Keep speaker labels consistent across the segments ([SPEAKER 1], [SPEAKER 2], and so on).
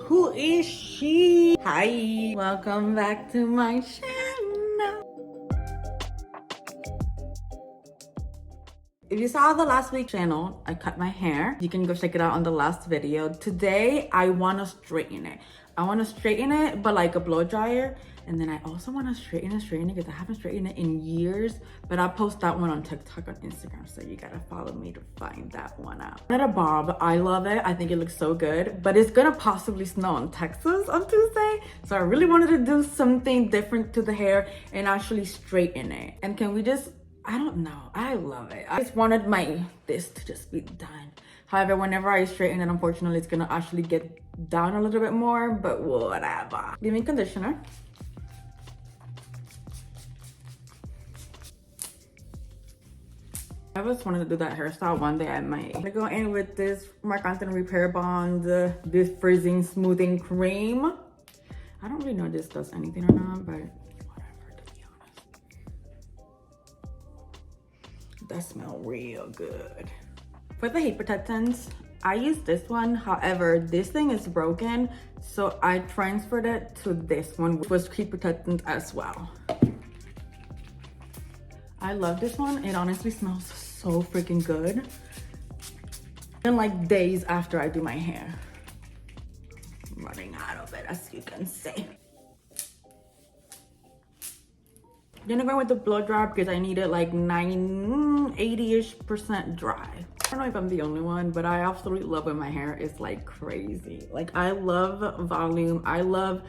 [SPEAKER 1] Who is she? Hi, welcome back to my channel. If you saw the last week's channel, I cut my hair. You can go check it out on the last video. Today, I want to straighten it. I want to straighten it, but like a blow dryer. And then I also want to straighten it because I haven't straightened it in years. But I'll post that one on TikTok, on Instagram. So you gotta follow me to find that one out. Not a bob. I love it. I think it looks so good. But it's gonna possibly snow in Texas on Tuesday. So I really wanted to do something different to the hair and actually straighten it. And can we just, I don't know. I love it. I just wanted this to just be done. However, whenever I straighten it, unfortunately, it's gonna actually get down a little bit more, but whatever. Leave-in conditioner. I just wanted to do that hairstyle one day I might. I'm gonna go in with this Marc Anthony Repair Bond, this freezing smoothing cream. I don't really know if this does anything or not, but whatever, to be honest. That smells real good. For the heat protectants, I use this one. However, this thing is broken, so I transferred it to this one, which was heat protectant as well. I love this one. It honestly smells so freaking good. And like days after I do my hair. I'm running out of it, as you can see. I'm gonna go with the blow dryer because I need it like 80-ish% dry. I don't know if I'm the only one, but I absolutely love when my hair is like crazy. Like I love volume. I love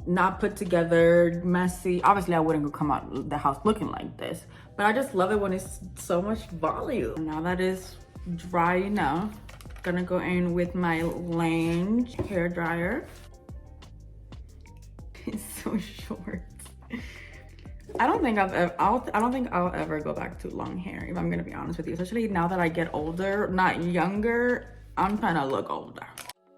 [SPEAKER 1] not put together, messy. Obviously I wouldn't go come out the house looking like this, but I just love it when it's so much volume. Now that is dry enough, I'm gonna go in with my Lange hair dryer. It's so short. I don't think I'll ever go back to long hair, if I'm gonna be honest with you. Especially now that I get older, not younger. I'm trying to look older.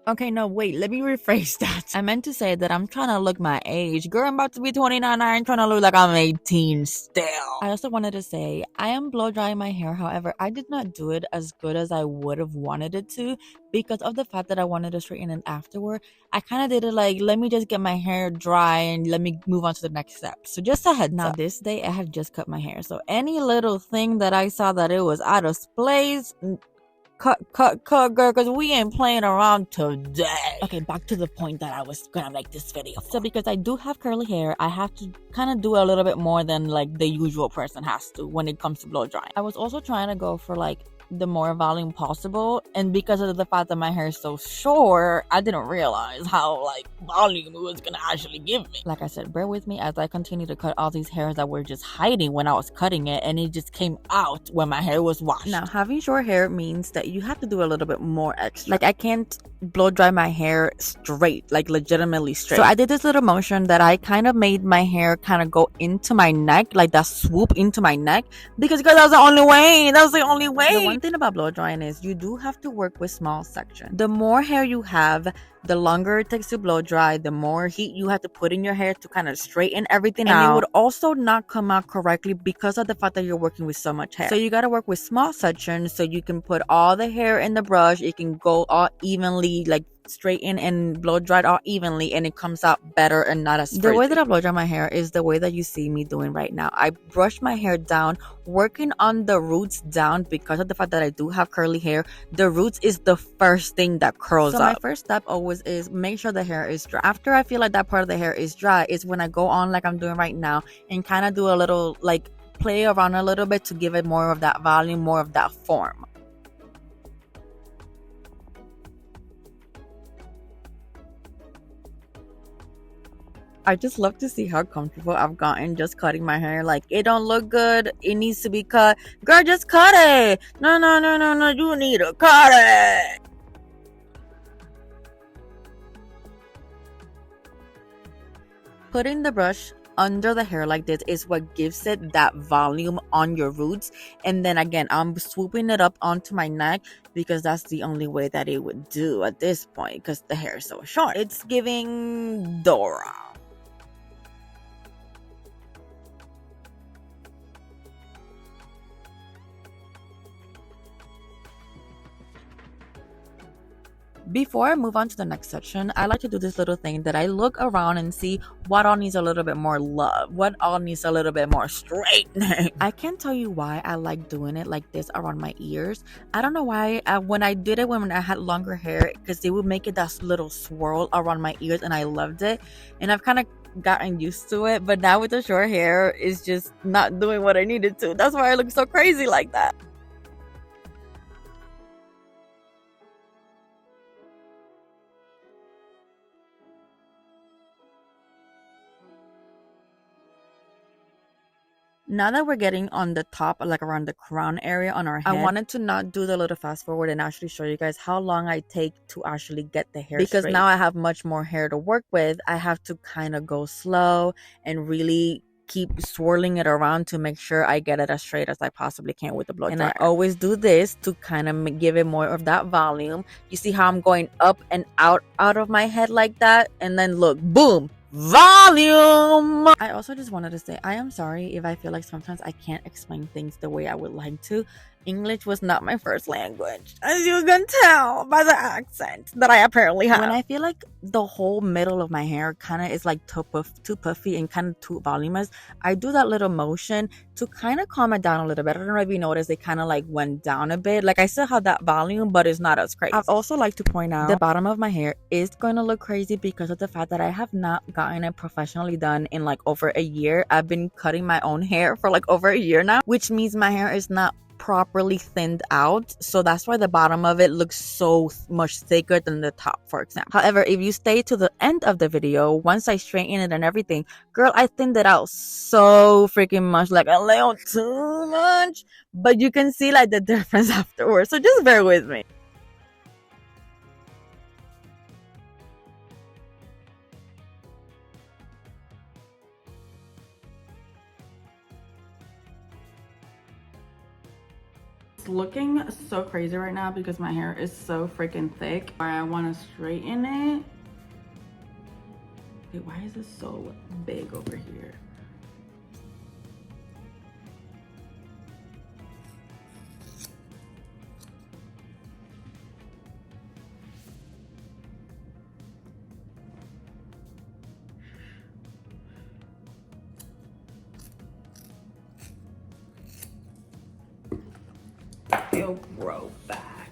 [SPEAKER 2] Okay, no, wait, let me rephrase that. I meant to say that I'm trying to look my age. Girl, I'm about to be 29. I ain't trying to look like I'm 18 still. I also wanted to say, I am blow drying my hair. However, I did not do it as good as I would have wanted it to because of the fact that I wanted to straighten it afterward. I kind of did it like, let me just get my hair dry and let me move on to the next step. So just a heads up. This day, I have just cut my hair. So any little thing that I saw that it was out of place, cut, girl, because we ain't playing around today. Okay, back to the point that I was gonna make this video. So because I do have curly hair, I have to kind of do a little bit more than like the usual person has to when it comes to blow drying. I was also trying to go for like the more volume possible, and because of the fact that my hair is so short, I didn't realize how like volume it was gonna actually give me. Like I said, bear with me as I continue to cut all these hairs that were just hiding when I was cutting it, and it just came out when my hair was washed. Now, having short hair means that you have to do a little bit more extra. Like I can't blow dry my hair straight, like legitimately straight. So I did this little motion that I kind of made my hair kind of go into my neck, like that swoop into my neck, because that was the only way. That was the only way. The one thing about blow drying is you do have to work with small sections. The more hair you have, the longer it takes to blow dry, the more heat you have to put in your hair to kind of straighten everything out. And it would also not come out correctly because of the fact that you're working with so much hair. So you got to work with small sections so you can put all the hair in the brush. It can go all evenly, like straighten and blow dried all evenly, and it comes out better and not as frizzy. The way that I blow dry my hair is the way that you see me doing right now. I brush my hair down, working on the roots down because of the fact that I do have curly hair. The roots is the first thing that curls up. So my first step always is make sure the hair is dry. After I feel like that part of the hair is dry is when I go on like I'm doing right now and kind of do a little like play around a little bit to give it more of that volume, more of that form. I just love to see how comfortable I've gotten just cutting my hair. Like, it don't look good, it needs to be cut. Girl, just cut it. No, you need to cut it. Putting the brush under the hair like this is what gives it that volume on your roots. And then again, I'm swooping it up onto my neck because that's the only way that it would do at this point because the hair is so short. It's giving Dora. Before I move on to the next section, I like to do this little thing that I look around and see what all needs a little bit more love, what all needs a little bit more straightening. I can't tell you why I like doing it like this around my ears. I don't know why. When I did it when I had longer hair, because they would make it that little swirl around my ears, and I loved it. And I've kind of gotten used to it, but now with the short hair, it's just not doing what I needed to. That's why I look so crazy like that. Now that we're getting on the top, like around the crown area on our head, I wanted to not do the little fast forward and actually show you guys how long I take to actually get the hair because straight. Now I have much more hair to work with. I have to kind of go slow and really keep swirling it around to make sure I get it as straight as I possibly can with the blow dryer. And I always do this to kind of give it more of that volume. You see how I'm going up and out of my head like that? And then look, boom! Volume. I also just wanted to say I am sorry if I feel like sometimes I can't explain things the way I would like to. English was not my first language, as you can tell by the accent that I apparently have. When I feel like the whole middle of my hair kind of is like too puffy and kind of too voluminous, I do that little motion to kind of calm it down a little bit. I don't know if you noticed, it kind of like went down a bit. Like I still have that volume, but it's not as crazy. I'd also like to point out the bottom of my hair is going to look crazy because of the fact that I have not gotten it professionally done in like over a year. I've been cutting my own hair for like over a year now, which means my hair is not properly thinned out, so that's why the bottom of it looks so much thicker than the top, for example. However, if you stay to the end of the video, once I straighten it and everything, girl, I thinned it out so freaking much, like a little too much, but you can see like the difference afterwards, so just bear with me.
[SPEAKER 1] Looking so crazy right now because my hair is so freaking thick. I want to straighten it. Wait, why is it so big over here? It'll grow back.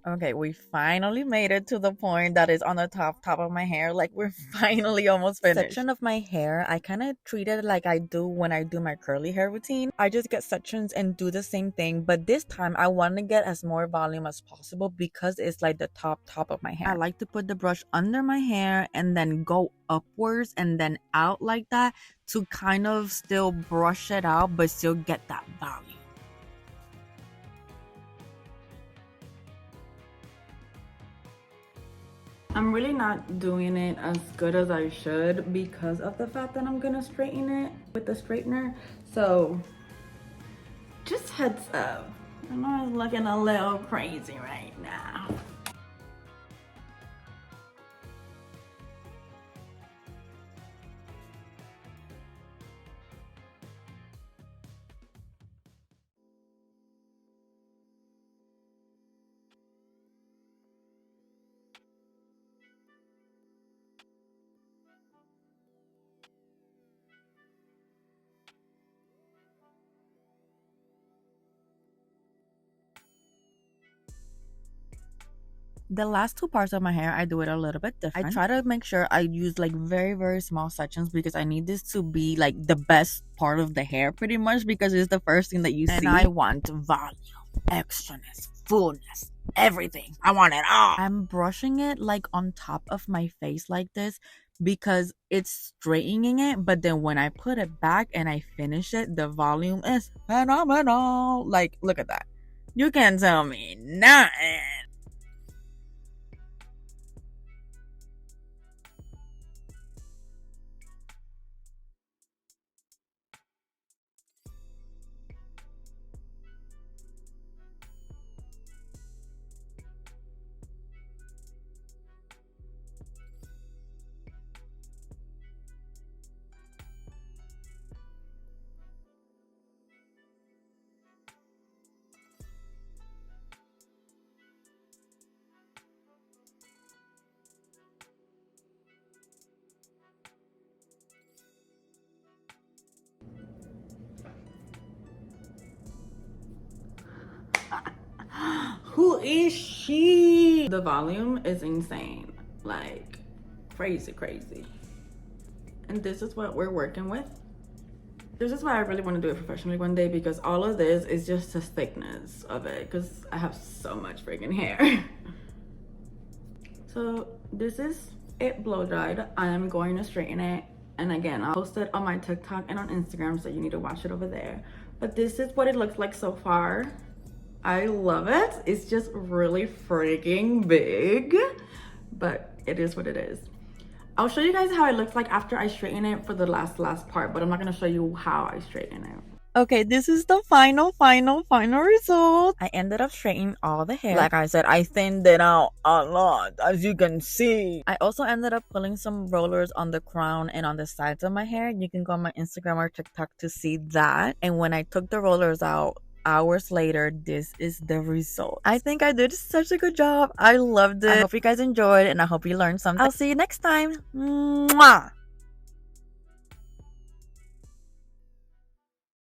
[SPEAKER 2] Okay, we finally made it to the point that is on the top of my hair. Like we're finally almost finished. Section of my hair, I kind of treat it like I do when I do my curly hair routine. I just get sections and do the same thing, but this time I want to get as more volume as possible because it's like the top of my hair. I like to put the brush under my hair and then go upwards and then out like that to kind of still brush it out but still get that volume.
[SPEAKER 1] I'm really not doing it as good as I should because of the fact that I'm gonna straighten it with the straightener. So just heads up. I know it's looking a little crazy right now.
[SPEAKER 2] The last two parts of my hair, I do it a little bit different. I try to make sure I use like very small sections because I need this to be like the best part of the hair pretty much because it's the first thing that you see. And I want volume, extraness, fullness, everything. I want it all. I'm brushing it like on top of my face like this because it's straightening it, but then when I put it back and I finish it, the volume is phenomenal. Like, look at that. You can't tell me nothing.
[SPEAKER 1] is she? The volume is insane, like crazy. And this is what we're working with. This is why I really want to do it professionally one day, because all of this is just the thickness of it, because I have so much freaking hair. So this is it blow dried. I am going to straighten it, and again, I'll post it on my TikTok and on Instagram, so you need to watch it over there. But this is what it looks like so far. I love it. It's just really freaking big, but it is what it is. I'll show you guys how it looks like after I straighten it for the last part, but I'm not gonna show you how I straighten it.
[SPEAKER 2] Okay, this is the final result. I ended up straightening all the hair. Like I said, I thinned it out a lot, as you can see. I also ended up pulling some rollers on the crown and on the sides of my hair. You can go on my Instagram or TikTok to see that. And when I took the rollers out, hours later, this is the result. I think I did such a good job. I loved it. I hope you guys enjoyed, and I hope you learned something. I'll see you next time. Mwah!